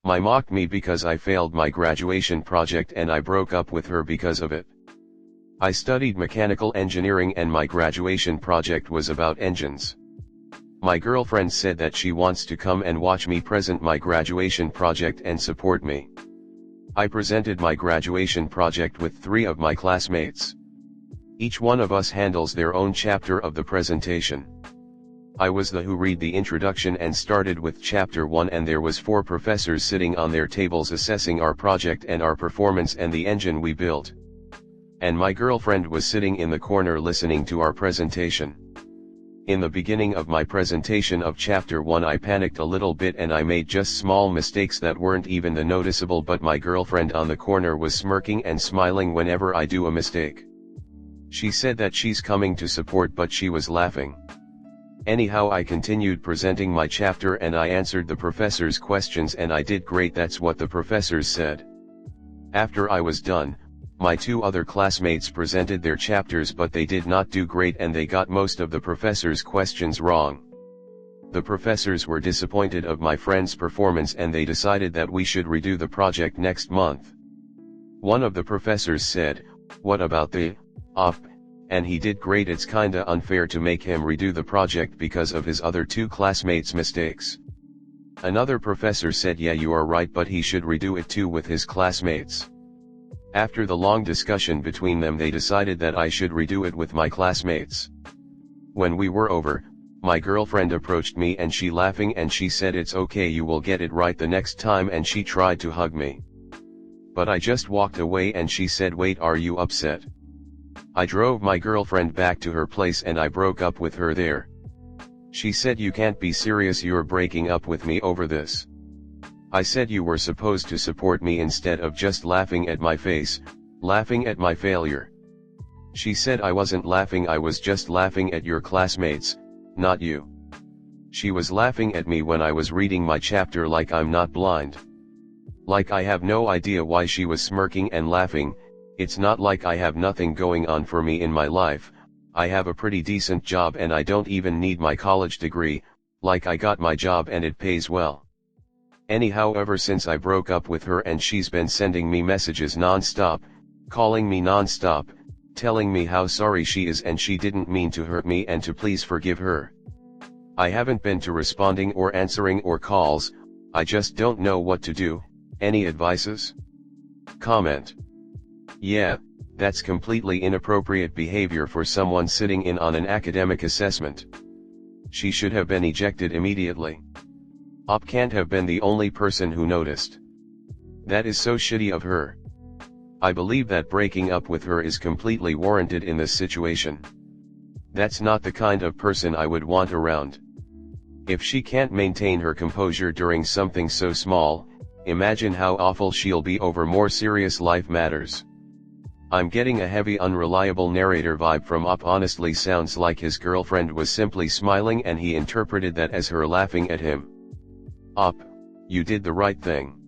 My mocked me because I failed my graduation project and I broke up with her because of it. I studied mechanical engineering and my graduation project was about engines. My girlfriend said that she wants to come and watch me present my graduation project and support me. I presented my graduation project with 3 of my classmates. Each one of us handles their own chapter of the presentation. I was the who read the introduction and started with chapter 1, and there was 4 professors sitting on their tables assessing our project and our performance and the engine we built. And my girlfriend was sitting in the corner listening to our presentation. In the beginning of my presentation of chapter 1 I panicked a little bit and I made just small mistakes that weren't even the noticeable, but my girlfriend on the corner was smirking and smiling whenever I do a mistake. She said that she's coming to support, but she was laughing. Anyhow, I continued presenting my chapter and I answered the professor's questions and I did great, that's what the professors said. After I was done, my 2 other classmates presented their chapters, but they did not do great and they got most of the professor's questions wrong. The professors were disappointed of my friend's performance and they decided that we should redo the project next month. One of the professors said, "What about the op? And he did great, it's kinda unfair to make him redo the project because of his other 2 classmates' mistakes." Another professor said, "Yeah, you are right, but he should redo it too with his classmates." After the long discussion between them, they decided that I should redo it with my classmates. When we were over, my girlfriend approached me and she laughing and she said, "It's okay, you will get it right the next time," and she tried to hug me. But I just walked away and she said, "Wait, are you upset?" I drove my girlfriend back to her place and I broke up with her there. She said, "You can't be serious, you're breaking up with me over this." I said, "You were supposed to support me instead of just laughing at my face, laughing at my failure." She said, "I wasn't laughing, I was just laughing at your classmates, not you." She was laughing at me when I was reading my chapter like I'm not blind. Like I have no idea why she was smirking and laughing. It's not like I have nothing going on for me in my life. I have a pretty decent job and I don't even need my college degree, like I got my job and it pays well. Anyhow, ever since I broke up with her and she's been sending me messages non-stop, calling me non-stop, telling me how sorry she is and she didn't mean to hurt me and to please forgive her. I haven't been to responding or answering or calls. I just don't know what to do. Any advices? Comment. Yeah, that's completely inappropriate behavior for someone sitting in on an academic assessment. She should have been ejected immediately. Op can't have been the only person who noticed. That is so shitty of her. I believe that breaking up with her is completely warranted in this situation. That's not the kind of person I would want around. If she can't maintain her composure during something so small, imagine how awful she'll be over more serious life matters. I'm getting a heavy unreliable narrator vibe from Op. Honestly sounds like his girlfriend was simply smiling and he interpreted that as her laughing at him. Op, you did the right thing.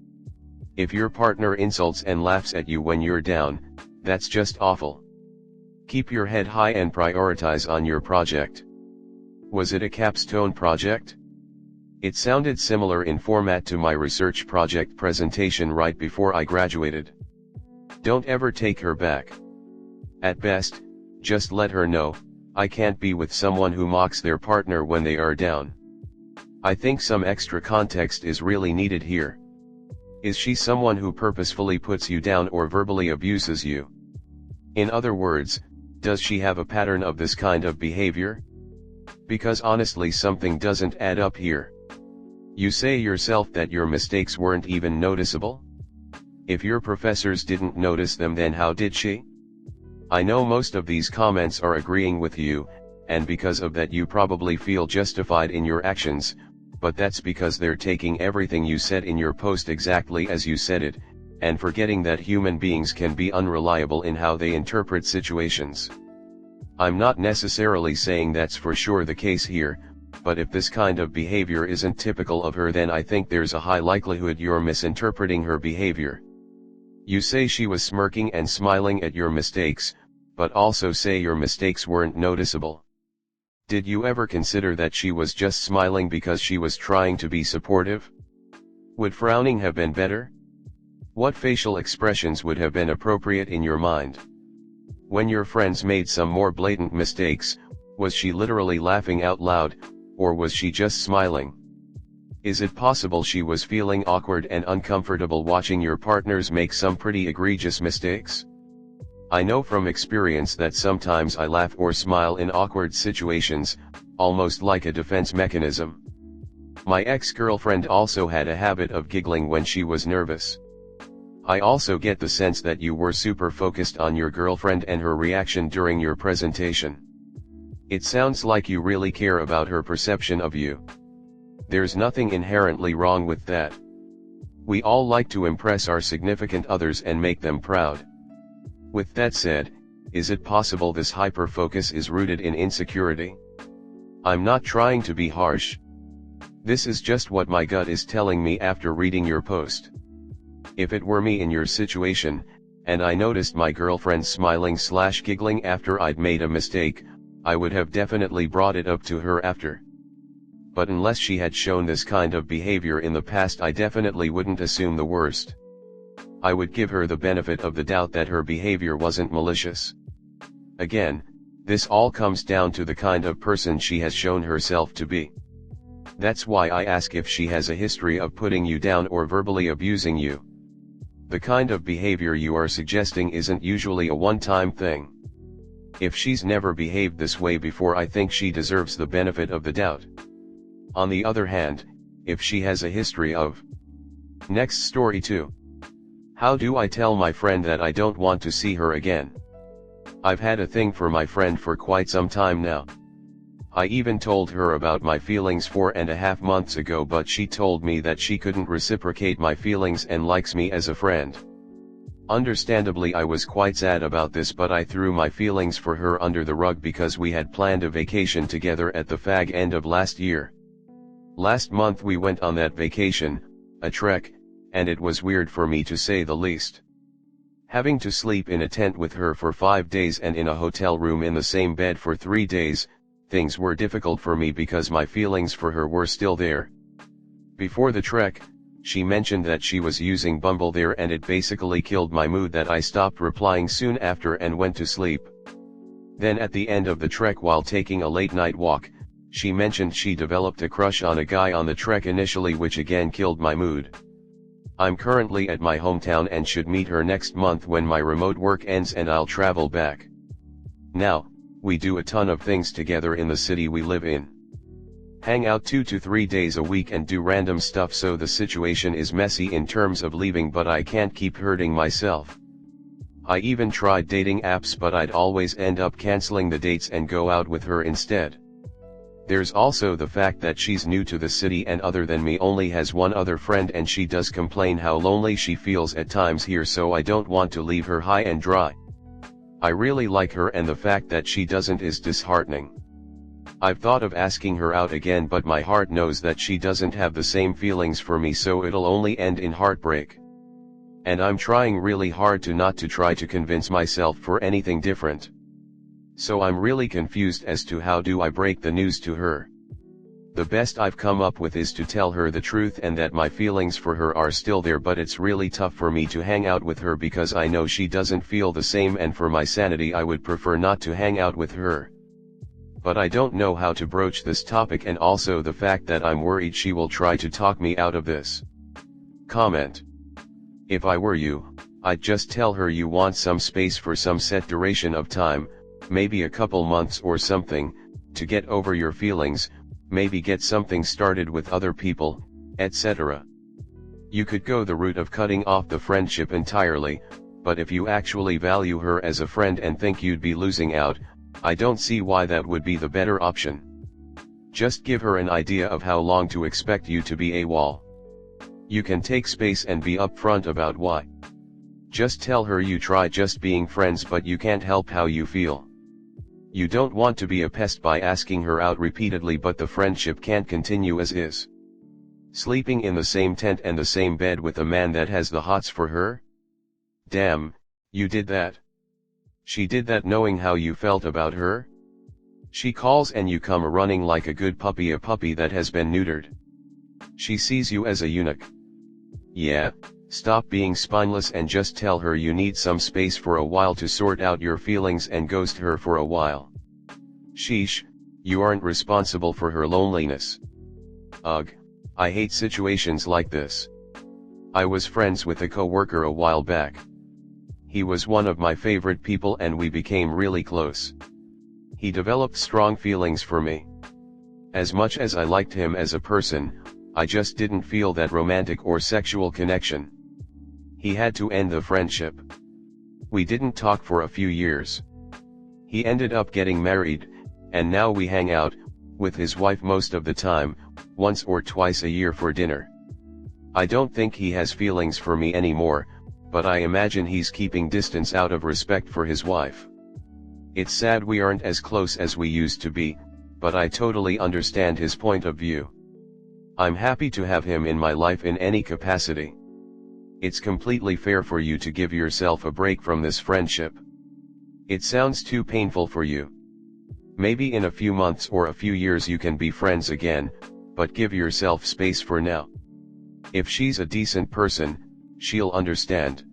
If your partner insults and laughs at you when you're down, that's just awful. Keep your head high and prioritize on your project. Was it a capstone project? It sounded similar in format to my research project presentation right before I graduated. Don't ever take her back. At best, just let her know, I can't be with someone who mocks their partner when they are down. I think some extra context is really needed here. Is she someone who purposefully puts you down or verbally abuses you? In other words, does she have a pattern of this kind of behavior? Because honestly something doesn't add up here. You say yourself that your mistakes weren't even noticeable? If your professors didn't notice them, then how did she? I know most of these comments are agreeing with you, and because of that you probably feel justified in your actions, but that's because they're taking everything you said in your post exactly as you said it, and forgetting that human beings can be unreliable in how they interpret situations. I'm not necessarily saying that's for sure the case here, but if this kind of behavior isn't typical of her, then I think there's a high likelihood you're misinterpreting her behavior. You say she was smirking and smiling at your mistakes, but also say your mistakes weren't noticeable. Did you ever consider that she was just smiling because she was trying to be supportive? Would frowning have been better? What facial expressions would have been appropriate in your mind? When your friends made some more blatant mistakes, was she literally laughing out loud, or was she just smiling? Is it possible she was feeling awkward and uncomfortable watching your partners make some pretty egregious mistakes? I know from experience that sometimes I laugh or smile in awkward situations, almost like a defense mechanism. My ex-girlfriend also had a habit of giggling when she was nervous. I also get the sense that you were super focused on your girlfriend and her reaction during your presentation. It sounds like you really care about her perception of you. There's nothing inherently wrong with that. We all like to impress our significant others and make them proud. With that said, is it possible this hyper-focus is rooted in insecurity? I'm not trying to be harsh. This is just what my gut is telling me after reading your post. If it were me in your situation, and I noticed my girlfriend smiling/giggling after I'd made a mistake, I would have definitely brought it up to her after. But unless she had shown this kind of behavior in the past, I definitely wouldn't assume the worst. I would give her the benefit of the doubt that her behavior wasn't malicious. Again, this all comes down to the kind of person she has shown herself to be. That's why I ask if she has a history of putting you down or verbally abusing you. The kind of behavior you are suggesting isn't usually a one-time thing. If she's never behaved this way before, I think she deserves the benefit of the doubt. On the other hand, if she has a history of... Next story 2. How do I tell my friend that I don't want to see her again? I've had a thing for my friend for quite some time now. I even told her about my feelings 4.5 months ago, but she told me that she couldn't reciprocate my feelings and likes me as a friend. Understandably, I was quite sad about this, but I threw my feelings for her under the rug because we had planned a vacation together at the fag end of last year. Last month we went on that vacation, a trek, and it was weird for me to say the least. Having to sleep in a tent with her for 5 days and in a hotel room in the same bed for 3 days, things were difficult for me because my feelings for her were still there. Before the trek, she mentioned that she was using Bumble there, and it basically killed my mood that I stopped replying soon after and went to sleep. Then at the end of the trek, while taking a late night walk, she mentioned she developed a crush on a guy on the trek initially, which again killed my mood. I'm currently at my hometown and should meet her next month when my remote work ends and I'll travel back. Now, we do a ton of things together in the city we live in. Hang out 2 to 3 days a week and do random stuff, so the situation is messy in terms of leaving, but I can't keep hurting myself. I even tried dating apps, but I'd always end up canceling the dates and go out with her instead. There's also the fact that she's new to the city and other than me only has one other friend, and she does complain how lonely she feels at times here, so I don't want to leave her high and dry. I really like her, and the fact that she doesn't is disheartening. I've thought of asking her out again, but my heart knows that she doesn't have the same feelings for me, so it'll only end in heartbreak. And I'm trying really hard to not to try to convince myself for anything different. So I'm really confused as to how do I break the news to her. The best I've come up with is to tell her the truth and that my feelings for her are still there, but it's really tough for me to hang out with her because I know she doesn't feel the same, and for my sanity I would prefer not to hang out with her. But I don't know how to broach this topic, and also the fact that I'm worried she will try to talk me out of this. Comment. If I were you, I'd just tell her you want some space for some set duration of time, maybe a couple months or something, to get over your feelings, maybe get something started with other people, etc. You could go the route of cutting off the friendship entirely, but if you actually value her as a friend and think you'd be losing out, I don't see why that would be the better option. Just give her an idea of how long to expect you to be AWOL. You can take space and be upfront about why. Just tell her you try just being friends, but you can't help how you feel. You don't want to be a pest by asking her out repeatedly, but the friendship can't continue as is. Sleeping in the same tent and the same bed with a man that has the hots for her? Damn, you did that. She did that knowing how you felt about her? She calls and you come running like a good puppy, a puppy that has been neutered. She sees you as a eunuch. Yeah, stop being spineless and just tell her you need some space for a while to sort out your feelings and ghost her for a while. Sheesh, you aren't responsible for her loneliness. Ugh, I hate situations like this. I was friends with a coworker a while back. He was one of my favorite people and we became really close. He developed strong feelings for me. As much as I liked him as a person, I just didn't feel that romantic or sexual connection. He had to end the friendship. We didn't talk for a few years. He ended up getting married, and now we hang out with his wife most of the time, once or twice a year for dinner. I don't think he has feelings for me anymore, but I imagine he's keeping distance out of respect for his wife. It's sad we aren't as close as we used to be, but I totally understand his point of view. I'm happy to have him in my life in any capacity. It's completely fair for you to give yourself a break from this friendship. It sounds too painful for you. Maybe in a few months or a few years you can be friends again, but give yourself space for now. If she's a decent person, she'll understand.